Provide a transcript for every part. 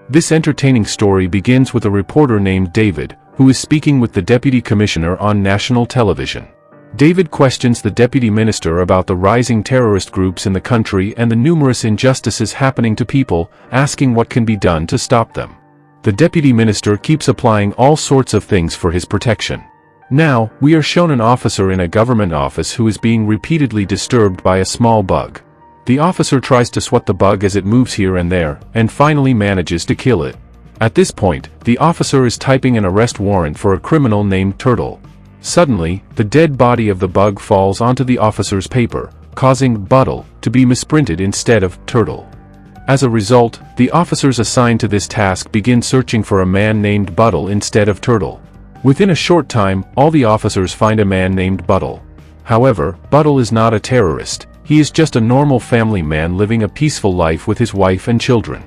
This entertaining story begins with a reporter named David, who is speaking with the deputy commissioner on national television. David questions the deputy minister about the rising terrorist groups in the country and the numerous injustices happening to people, asking what can be done to stop them. The deputy minister keeps applying all sorts of things for his protection. Now, we are shown an officer in a government office who is being repeatedly disturbed by a small bug. The officer tries to swat the bug as it moves here and there, and finally manages to kill it. At this point, the officer is typing an arrest warrant for a criminal named Turtle. Suddenly, the dead body of the bug falls onto the officer's paper, causing Buttle to be misprinted instead of Turtle. As a result, the officers assigned to this task begin searching for a man named Buttle instead of Turtle. Within a short time, all the officers find a man named Buttle. However, Buttle is not a terrorist. He is just a normal family man living a peaceful life with his wife and children.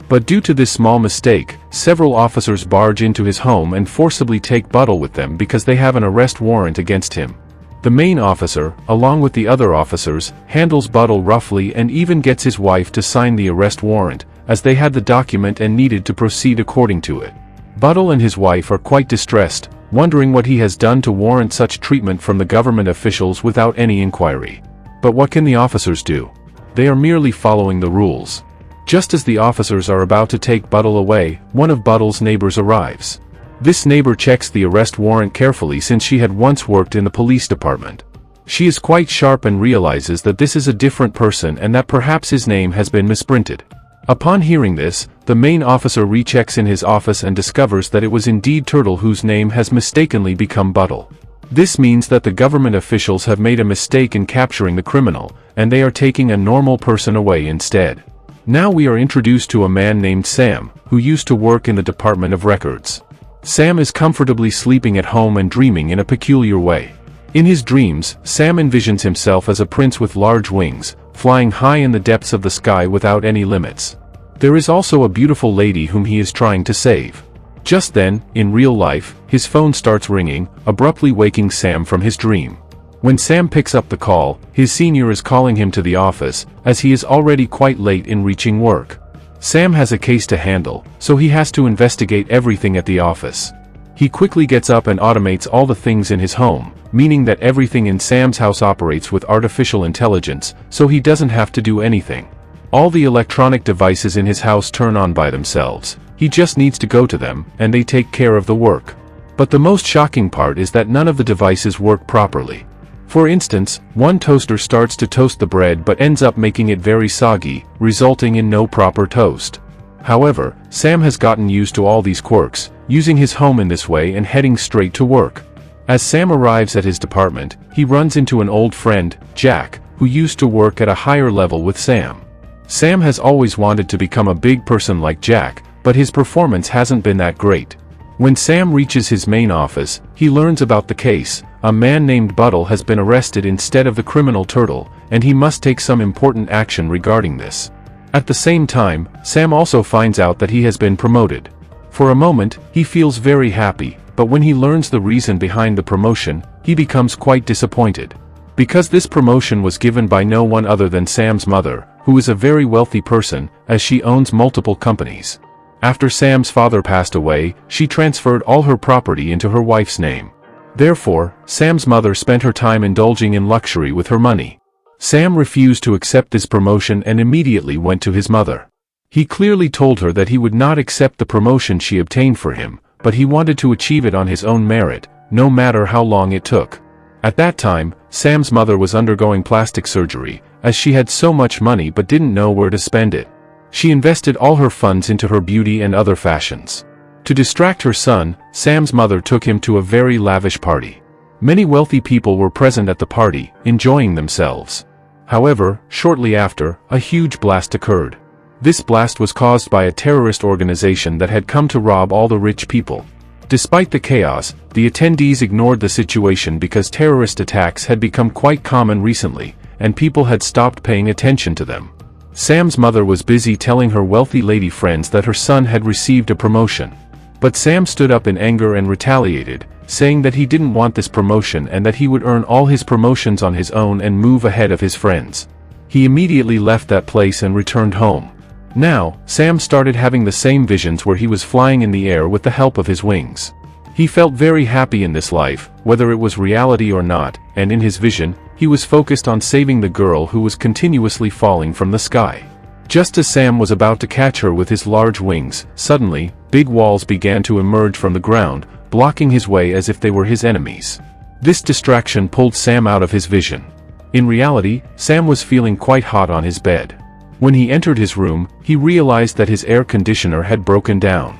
But due to this small mistake, several officers barge into his home and forcibly take Buttle with them because they have an arrest warrant against him. The main officer, along with the other officers, handles Buttle roughly and even gets his wife to sign the arrest warrant, as they had the document and needed to proceed according to it. Buttle and his wife are quite distressed, wondering what he has done to warrant such treatment from the government officials without any inquiry. But what can the officers do? They are merely following the rules. Just as the officers are about to take Buttle away, one of Buttle's neighbors arrives. This neighbor checks the arrest warrant carefully since she had once worked in the police department. She is quite sharp and realizes that this is a different person and that perhaps his name has been misprinted. Upon hearing this, the main officer rechecks in his office and discovers that it was indeed Turtle whose name has mistakenly become Buttle. This means that the government officials have made a mistake in capturing the criminal, and they are taking a normal person away instead. Now we are introduced to a man named Sam, who used to work in the Department of Records. Sam is comfortably sleeping at home and dreaming in a peculiar way. In his dreams, Sam envisions himself as a prince with large wings, flying high in the depths of the sky without any limits. There is also a beautiful lady whom he is trying to save. Just then, in real life, his phone starts ringing, abruptly waking Sam from his dream. When Sam picks up the call, his senior is calling him to the office, as he is already quite late in reaching work. Sam has a case to handle, so he has to investigate everything at the office. He quickly gets up and automates all the things in his home, meaning that everything in Sam's house operates with artificial intelligence, so he doesn't have to do anything. All the electronic devices in his house turn on by themselves. He just needs to go to them, and they take care of the work. But the most shocking part is that none of the devices work properly. For instance, one toaster starts to toast the bread but ends up making it very soggy, resulting in no proper toast. However, Sam has gotten used to all these quirks, using his home in this way and heading straight to work. As Sam arrives at his department, he runs into an old friend, Jack, who used to work at a higher level with Sam. Sam has always wanted to become a big person like Jack, but his performance hasn't been that great. When Sam reaches his main office, he learns about the case. A man named Buttle has been arrested instead of the criminal Turtle, and he must take some important action regarding this. At the same time, Sam also finds out that he has been promoted. For a moment, he feels very happy, but when he learns the reason behind the promotion, he becomes quite disappointed. Because this promotion was given by no one other than Sam's mother, who is a very wealthy person, as she owns multiple companies. After Sam's father passed away, she transferred all her property into her wife's name. Therefore, Sam's mother spent her time indulging in luxury with her money. Sam refused to accept this promotion and immediately went to his mother. He clearly told her that he would not accept the promotion she obtained for him, but he wanted to achieve it on his own merit, no matter how long it took. At that time, Sam's mother was undergoing plastic surgery, as she had so much money but didn't know where to spend it. She invested all her funds into her beauty and other fashions. To distract her son, Sam's mother took him to a very lavish party. Many wealthy people were present at the party, enjoying themselves. However, shortly after, a huge blast occurred. This blast was caused by a terrorist organization that had come to rob all the rich people. Despite the chaos, the attendees ignored the situation because terrorist attacks had become quite common recently, and people had stopped paying attention to them. Sam's mother was busy telling her wealthy lady friends that her son had received a promotion. But Sam stood up in anger and retaliated, saying that he didn't want this promotion and that he would earn all his promotions on his own and move ahead of his friends. He immediately left that place and returned home. Now, Sam started having the same visions where he was flying in the air with the help of his wings. He felt very happy in this life, whether it was reality or not, and in his vision, he was focused on saving the girl who was continuously falling from the sky. Just as Sam was about to catch her with his large wings, suddenly, big walls began to emerge from the ground, blocking his way as if they were his enemies. This distraction pulled Sam out of his vision. In reality, Sam was feeling quite hot on his bed. When he entered his room, he realized that his air conditioner had broken down.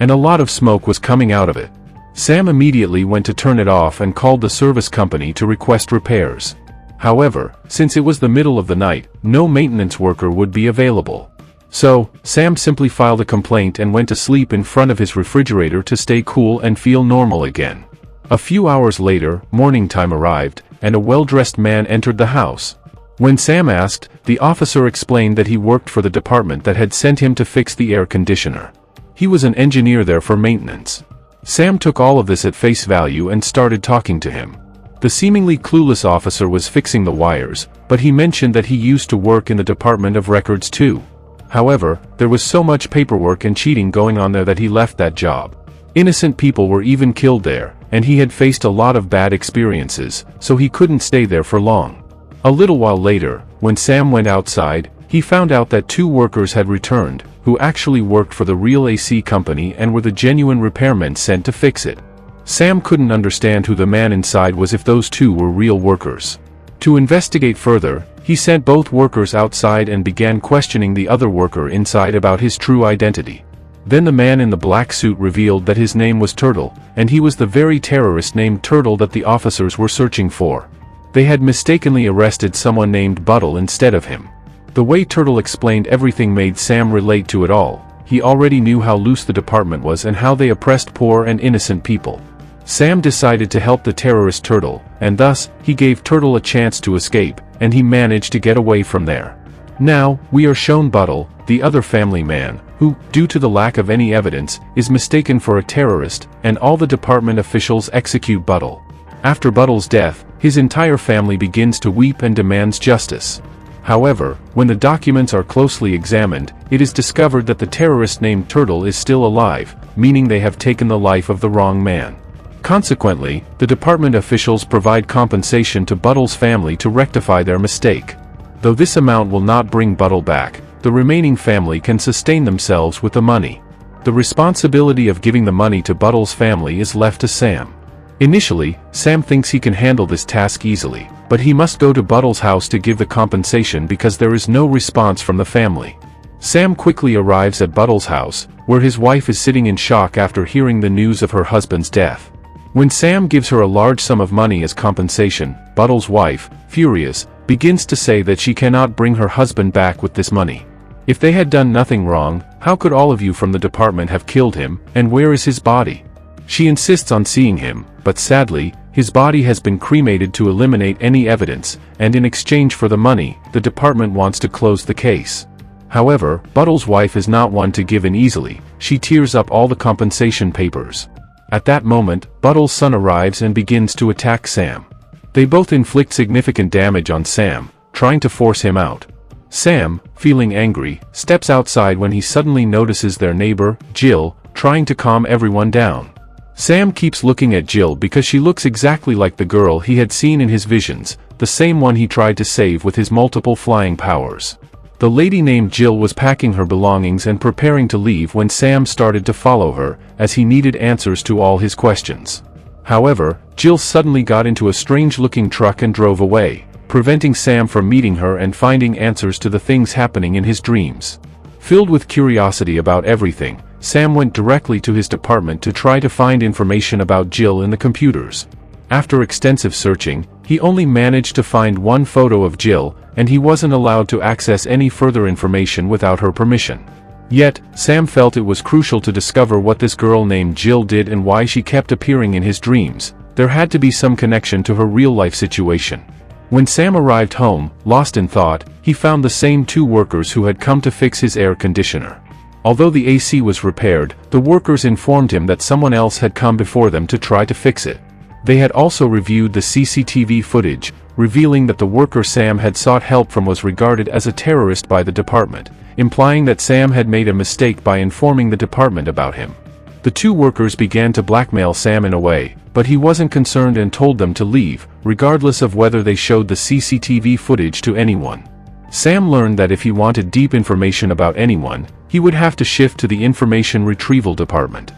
And a lot of smoke was coming out of it. Sam immediately went to turn it off and called the service company to request repairs. However, since it was the middle of the night, no maintenance worker would be available. So, Sam simply filed a complaint and went to sleep in front of his refrigerator to stay cool and feel normal again. A few hours later, morning time arrived, and a well-dressed man entered the house. When Sam asked, the officer explained that he worked for the department that had sent him to fix the air conditioner. He was an engineer there for maintenance. Sam took all of this at face value and started talking to him. The seemingly clueless officer was fixing the wires, but he mentioned that he used to work in the Department of Records too. However, there was so much paperwork and cheating going on there that he left that job. Innocent people were even killed there, and he had faced a lot of bad experiences, so he couldn't stay there for long. A little while later, when Sam went outside, he found out that 2 workers had returned, who actually worked for the real AC company and were the genuine repairmen sent to fix it. Sam couldn't understand who the man inside was if those 2 were real workers. To investigate further, he sent both workers outside and began questioning the other worker inside about his true identity. Then the man in the black suit revealed that his name was Turtle, and he was the very terrorist named Turtle that the officers were searching for. They had mistakenly arrested someone named Buttle instead of him. The way Turtle explained everything made Sam relate to it all. He already knew how loose the department was and how they oppressed poor and innocent people. Sam decided to help the terrorist Turtle, and thus, he gave Turtle a chance to escape, and he managed to get away from there. Now, we are shown Buttle, the other family man, who, due to the lack of any evidence, is mistaken for a terrorist, and all the department officials execute Buttle. After Buttle's death, his entire family begins to weep and demands justice. However, when the documents are closely examined, it is discovered that the terrorist named Turtle is still alive, meaning they have taken the life of the wrong man. Consequently, the department officials provide compensation to Buttle's family to rectify their mistake. Though this amount will not bring Buttle back, the remaining family can sustain themselves with the money. The responsibility of giving the money to Buttle's family is left to Sam. Initially, Sam thinks he can handle this task easily, but he must go to Buttle's house to give the compensation because there is no response from the family. Sam quickly arrives at Buttle's house, where his wife is sitting in shock after hearing the news of her husband's death. When Sam gives her a large sum of money as compensation, Buttle's wife, furious, begins to say that she cannot bring her husband back with this money. If they had done nothing wrong, how could all of you from the department have killed him, and where is his body? She insists on seeing him, but sadly, his body has been cremated to eliminate any evidence, and in exchange for the money, the department wants to close the case. However, Buttle's wife is not one to give in easily. She tears up all the compensation papers. At that moment, Buttle's son arrives and begins to attack Sam. They both inflict significant damage on Sam, trying to force him out. Sam, feeling angry, steps outside when he suddenly notices their neighbor, Jill, trying to calm everyone down. Sam keeps looking at Jill because she looks exactly like the girl he had seen in his visions, the same one he tried to save with his multiple flying powers. The lady named Jill was packing her belongings and preparing to leave when Sam started to follow her, as he needed answers to all his questions. However, Jill suddenly got into a strange-looking truck and drove away, preventing Sam from meeting her and finding answers to the things happening in his dreams. Filled with curiosity about everything, Sam went directly to his department to try to find information about Jill in the computers. After extensive searching, he only managed to find one photo of Jill, and he wasn't allowed to access any further information without her permission. Yet, Sam felt it was crucial to discover what this girl named Jill did and why she kept appearing in his dreams. There had to be some connection to her real-life situation. When Sam arrived home, lost in thought, he found the same 2 workers who had come to fix his air conditioner. Although the AC was repaired, the workers informed him that someone else had come before them to try to fix it. They had also reviewed the CCTV footage, revealing that the worker Sam had sought help from was regarded as a terrorist by the department, implying that Sam had made a mistake by informing the department about him. The two workers began to blackmail Sam in a way, but he wasn't concerned and told them to leave, regardless of whether they showed the CCTV footage to anyone. Sam learned that if he wanted deep information about anyone, he would have to shift to the Information Retrieval Department.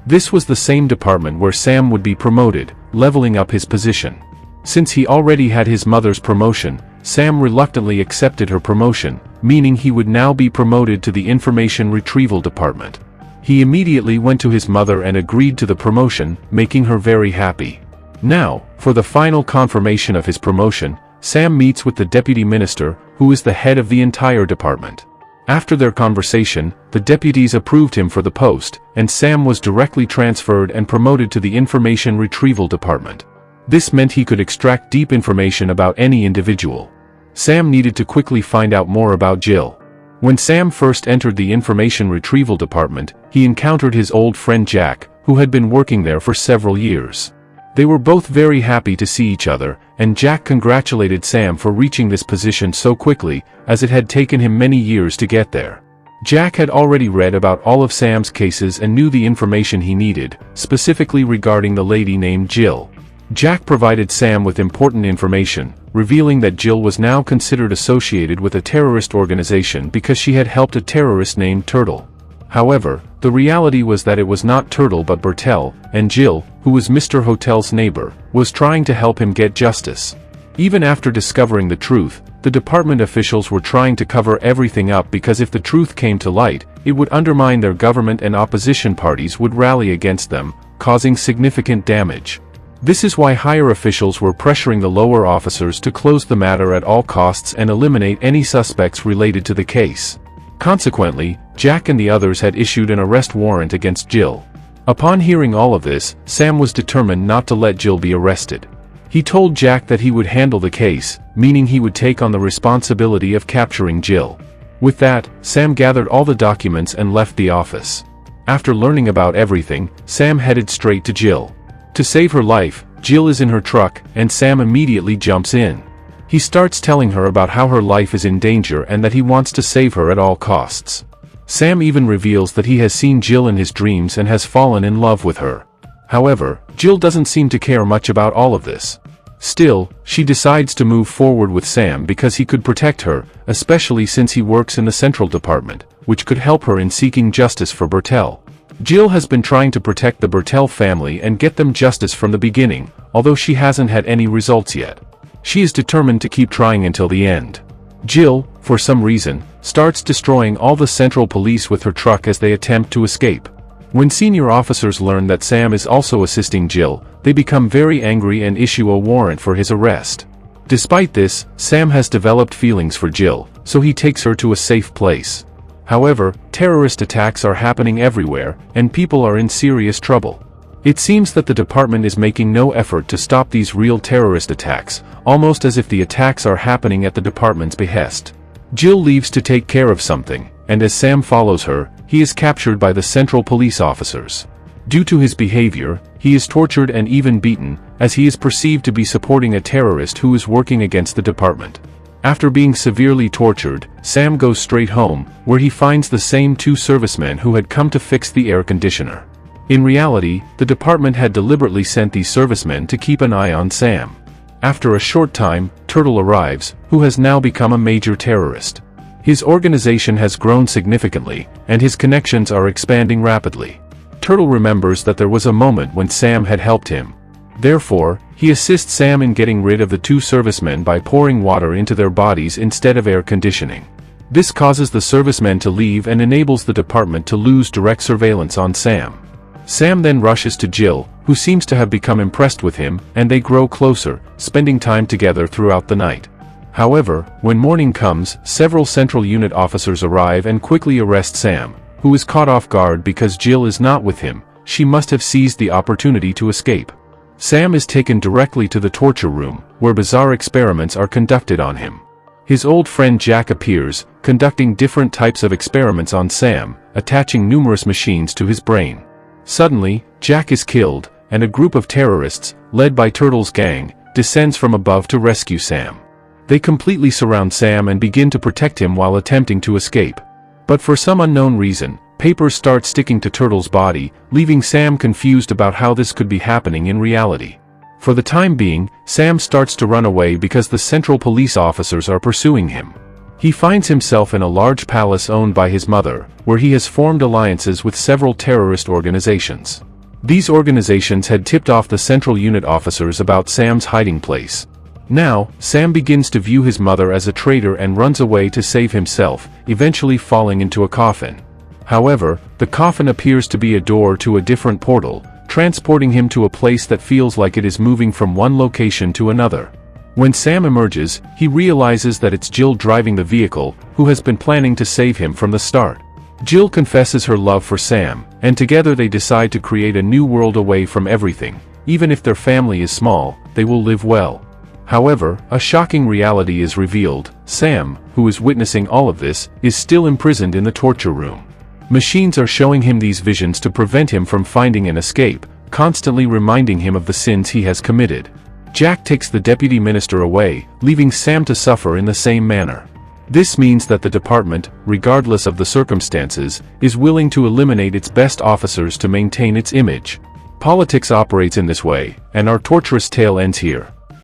This was the same department where Sam would be promoted, leveling up his position. Since he already had his mother's promotion, Sam reluctantly accepted her promotion, meaning he would now be promoted to the Information Retrieval Department. He immediately went to his mother and agreed to the promotion, making her very happy. Now, for the final confirmation of his promotion, Sam meets with the deputy minister, who is the head of the entire department. After their conversation, the deputies approved him for the post, and Sam was directly transferred and promoted to the Information Retrieval Department. This meant he could extract deep information about any individual. Sam needed to quickly find out more about Jill. When Sam first entered the Information Retrieval Department, he encountered his old friend Jack, who had been working there for several years. They were both very happy to see each other, and Jack congratulated Sam for reaching this position so quickly, as it had taken him many years to get there. Jack had already read about all of Sam's cases and knew the information he needed, specifically regarding the lady named Jill. Jack provided Sam with important information, revealing that Jill was now considered associated with a terrorist organization because she had helped a terrorist named Turtle. However, the reality was that it was not Turtle but Buttle, and Jill, who was Mr. Hotel's neighbor, was trying to help him get justice. Even after discovering the truth, the department officials were trying to cover everything up because if the truth came to light, it would undermine their government and opposition parties would rally against them, causing significant damage. This is why higher officials were pressuring the lower officers to close the matter at all costs and eliminate any suspects related to the case. Consequently, Jack and the others had issued an arrest warrant against Jill. Upon hearing all of this, Sam was determined not to let Jill be arrested. He told Jack that he would handle the case, meaning he would take on the responsibility of capturing Jill. With that, Sam gathered all the documents and left the office. After learning about everything, Sam headed straight to Jill. To save her life, Jill is in her truck, and Sam immediately jumps in. He starts telling her about how her life is in danger and that he wants to save her at all costs. Sam even reveals that he has seen Jill in his dreams and has fallen in love with her. However, Jill doesn't seem to care much about all of this. Still, she decides to move forward with Sam because he could protect her, especially since he works in the Central Department, which could help her in seeking justice for Buttle. Jill has been trying to protect the Buttle family and get them justice from the beginning, although she hasn't had any results yet. She is determined to keep trying until the end. Jill, for some reason, starts destroying all the Central Police with her truck as they attempt to escape. When senior officers learn that Sam is also assisting Jill, they become very angry and issue a warrant for his arrest. Despite this, Sam has developed feelings for Jill, so he takes her to a safe place. However, terrorist attacks are happening everywhere, and people are in serious trouble. It seems that the department is making no effort to stop these real terrorist attacks, almost as if the attacks are happening at the department's behest. Jill leaves to take care of something, and as Sam follows her, he is captured by the Central Police officers. Due to his behavior, he is tortured and even beaten, as he is perceived to be supporting a terrorist who is working against the department. After being severely tortured, Sam goes straight home, where he finds the same two servicemen who had come to fix the air conditioner. In reality, the department had deliberately sent these servicemen to keep an eye on Sam. After a short time, Turtle arrives, who has now become a major terrorist. His organization has grown significantly, and his connections are expanding rapidly. Turtle remembers that there was a moment when Sam had helped him. Therefore, he assists Sam in getting rid of the two servicemen by pouring water into their bodies instead of air conditioning. This causes the servicemen to leave and enables the department to lose direct surveillance on Sam. Sam then rushes to Jill, who seems to have become impressed with him, and they grow closer, spending time together throughout the night. However, when morning comes, several Central Unit officers arrive and quickly arrest Sam, who is caught off guard because Jill is not with him. She must have seized the opportunity to escape. Sam is taken directly to the torture room, where bizarre experiments are conducted on him. His old friend Jack appears, conducting different types of experiments on Sam, attaching numerous machines to his brain. Suddenly, Jack is killed, and a group of terrorists, led by Turtle's gang, descends from above to rescue Sam. They completely surround Sam and begin to protect him while attempting to escape. But for some unknown reason, papers start sticking to Turtle's body, leaving Sam confused about how this could be happening in reality. For the time being, Sam starts to run away because the Central Police officers are pursuing him. He finds himself in a large palace owned by his mother, where he has formed alliances with several terrorist organizations. These organizations had tipped off the Central Unit officers about Sam's hiding place. Now, Sam begins to view his mother as a traitor and runs away to save himself, eventually falling into a coffin. However, the coffin appears to be a door to a different portal, transporting him to a place that feels like it is moving from one location to another. When Sam emerges, he realizes that it's Jill driving the vehicle, who has been planning to save him from the start. Jill confesses her love for Sam, and together they decide to create a new world away from everything. Even if their family is small, they will live well. However, a shocking reality is revealed. Sam, who is witnessing all of this, is still imprisoned in the torture room. Machines are showing him these visions to prevent him from finding an escape, constantly reminding him of the sins he has committed. Jack takes the deputy minister away, leaving Sam to suffer in the same manner. This means that the department, regardless of the circumstances, is willing to eliminate its best officers to maintain its image. Politics operates in this way, and our torturous tale ends here.